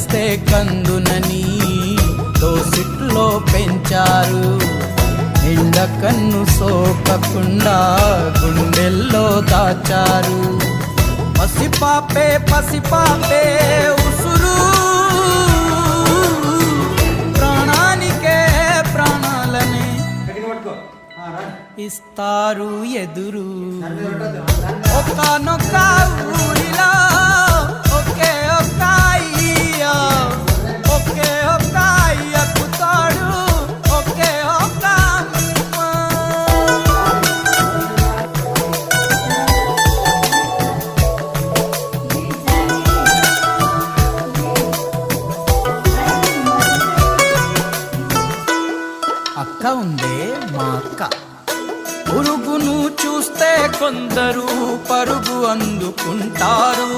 కలిస్తే కందునని దోసిట్లో పెంచారు. ఎండకన్ను సోకకుండా గుండెల్లో దాచారు. పసిపాపే పసిపాపే ఉసురు, ప్రాణానికే ప్రాణాలనే ఇస్తారు ఎదురు. ఒక్కనొక్క ఊరిలో ఒకే ఒక్క అయ్య, ఒకే ఒక్క అయ్యకు తోడు ఒకే ఒక్క అక్క ఉందే మా అక్క. పురుగును చూస్తే కొందరు పరుగు అందుకుంటారు.